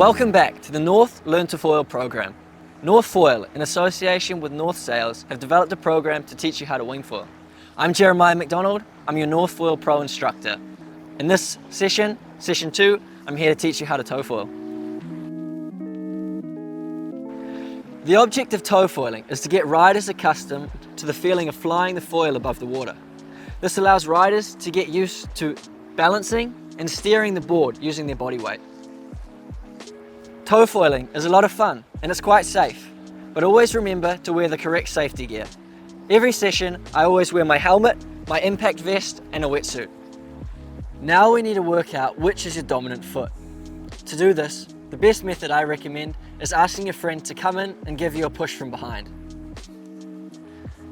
Welcome back to the North Learn to Foil program. North Foil, in association with North Sails, have developed a program to teach you how to wing foil. I'm Jeremiah McDonald, I'm your North Foil Pro instructor. In this session 2, I'm here to teach you how to tow foil. The object of tow foiling is to get riders accustomed to the feeling of flying the foil above the water. This allows riders to get used to balancing and steering the board using their body weight. Tow foiling is a lot of fun and it's quite safe, but always remember to wear the correct safety gear. Every session, I always wear my helmet, my impact vest and a wetsuit. Now we need to work out which is your dominant foot. To do this, the best method I recommend is asking a friend to come in and give you a push from behind.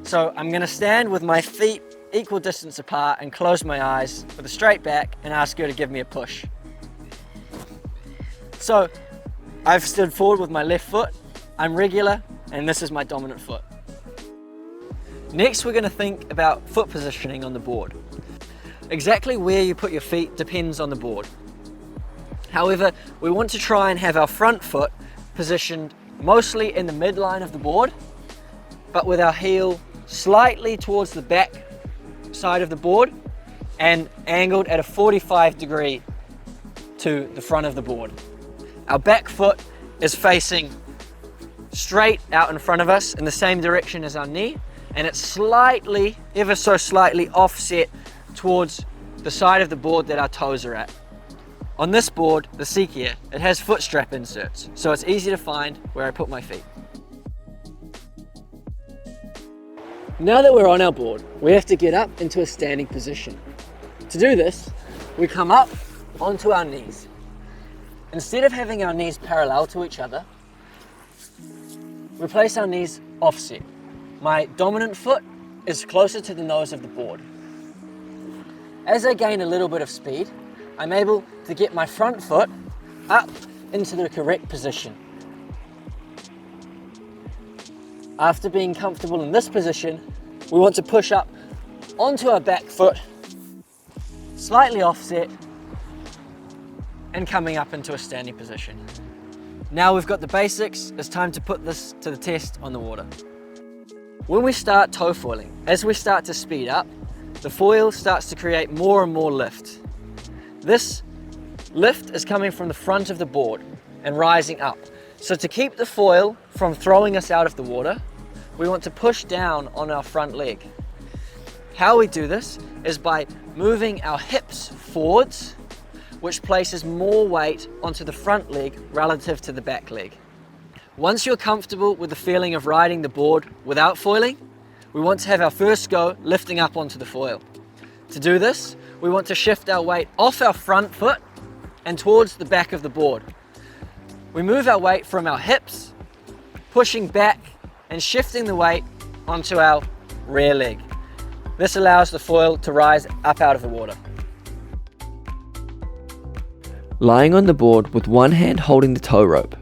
So I'm going to stand with my feet equal distance apart and close my eyes with a straight back and ask her to give me a push. So I've stood forward with my left foot, I'm regular, and this is my dominant foot. Next, we're going to think about foot positioning on the board. Exactly where you put your feet depends on the board. However, we want to try and have our front foot positioned mostly in the midline of the board, but with our heel slightly towards the back side of the board and angled at a 45 degree to the front of the board. Our back foot is facing straight out in front of us in the same direction as our knee, and it's slightly, ever so slightly offset towards the side of the board that our toes are at. On this board, the Seekier, it has foot strap inserts, so it's easy to find where I put my feet. Now that we're on our board, we have to get up into a standing position. To do this, we come up onto our knees. Instead of having our knees parallel to each other, we place our knees offset. My dominant foot is closer to the nose of the board. As I gain a little bit of speed, I'm able to get my front foot up into the correct position. After being comfortable in this position, we want to push up onto our back foot, slightly offset, and coming up into a standing position. Now we've got the basics, it's time to put this to the test on the water. When we start tow foiling, as we start to speed up, the foil starts to create more and more lift. This lift is coming from the front of the board and rising up. So to keep the foil from throwing us out of the water, we want to push down on our front leg. How we do this is by moving our hips forwards, which places more weight onto the front leg relative to the back leg. Once you're comfortable with the feeling of riding the board without foiling, we want to have our first go lifting up onto the foil. To do this, we want to shift our weight off our front foot and towards the back of the board. We move our weight from our hips, pushing back and shifting the weight onto our rear leg. This allows the foil to rise up out of the water. Lying on the board with one hand holding the tow rope,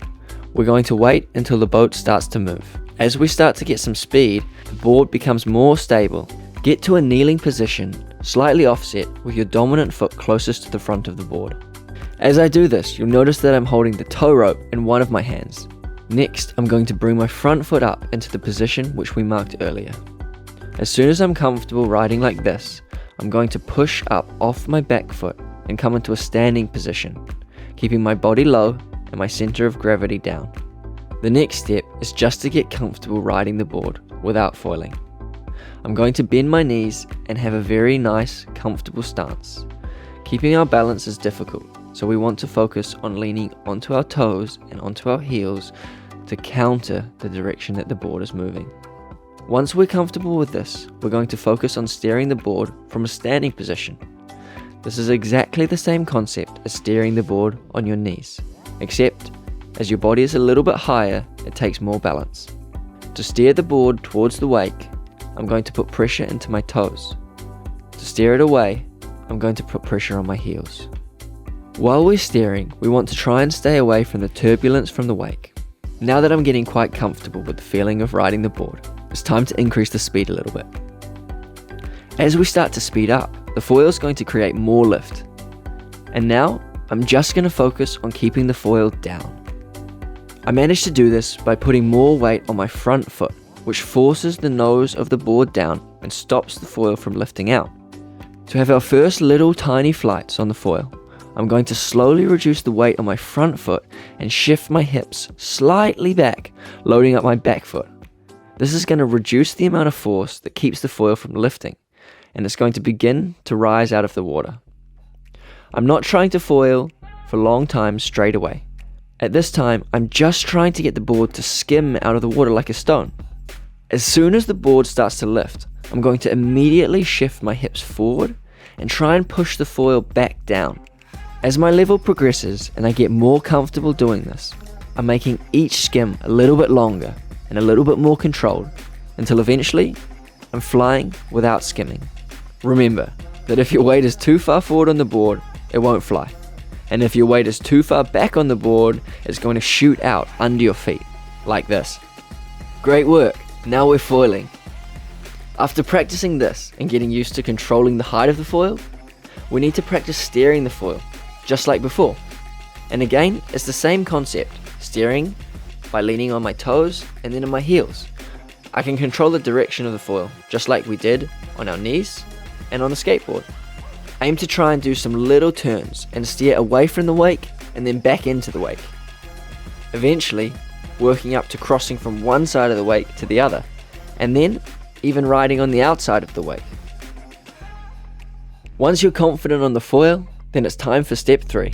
we're going to wait until the boat starts to move. As we start to get some speed, the board becomes more stable. Get to a kneeling position, slightly offset with your dominant foot closest to the front of the board. As I do this, you'll notice that I'm holding the tow rope in one of my hands. Next, I'm going to bring my front foot up into the position which we marked earlier. As soon as I'm comfortable riding like this, I'm going to push up off my back foot and come into a standing position, keeping my body low and my center of gravity down. The next step is just to get comfortable riding the board without foiling. I'm going to bend my knees and have a very nice, comfortable stance. Keeping our balance is difficult, so we want to focus on leaning onto our toes and onto our heels to counter the direction that the board is moving. Once we're comfortable with this, we're going to focus on steering the board from a standing position. This is exactly the same concept as steering the board on your knees, except as your body is a little bit higher, it takes more balance. To steer the board towards the wake, I'm going to put pressure into my toes. To steer it away, I'm going to put pressure on my heels. While we're steering, we want to try and stay away from the turbulence from the wake. Now that I'm getting quite comfortable with the feeling of riding the board, it's time to increase the speed a little bit. As we start to speed up, the foil is going to create more lift. And now I'm just going to focus on keeping the foil down. I managed to do this by putting more weight on my front foot, which forces the nose of the board down and stops the foil from lifting out. To have our first little tiny flights on the foil, I'm going to slowly reduce the weight on my front foot and shift my hips slightly back, loading up my back foot. This is going to reduce the amount of force that keeps the foil from lifting, and it's going to begin to rise out of the water. I'm not trying to foil for long times straight away. At this time, I'm just trying to get the board to skim out of the water like a stone. As soon as the board starts to lift, I'm going to immediately shift my hips forward and try and push the foil back down. As my level progresses and I get more comfortable doing this, I'm making each skim a little bit longer and a little bit more controlled until eventually I'm flying without skimming. Remember that if your weight is too far forward on the board, it won't fly. And if your weight is too far back on the board, it's going to shoot out under your feet, like this. Great work, now we're foiling. After practicing this and getting used to controlling the height of the foil, we need to practice steering the foil, just like before. And again, it's the same concept, steering by leaning on my toes and then on my heels. I can control the direction of the foil, just like we did on our knees and on the skateboard. Aim to try and do some little turns and steer away from the wake and then back into the wake. Eventually, working up to crossing from one side of the wake to the other, and then even riding on the outside of the wake. Once you're confident on the foil, then it's time for step 3.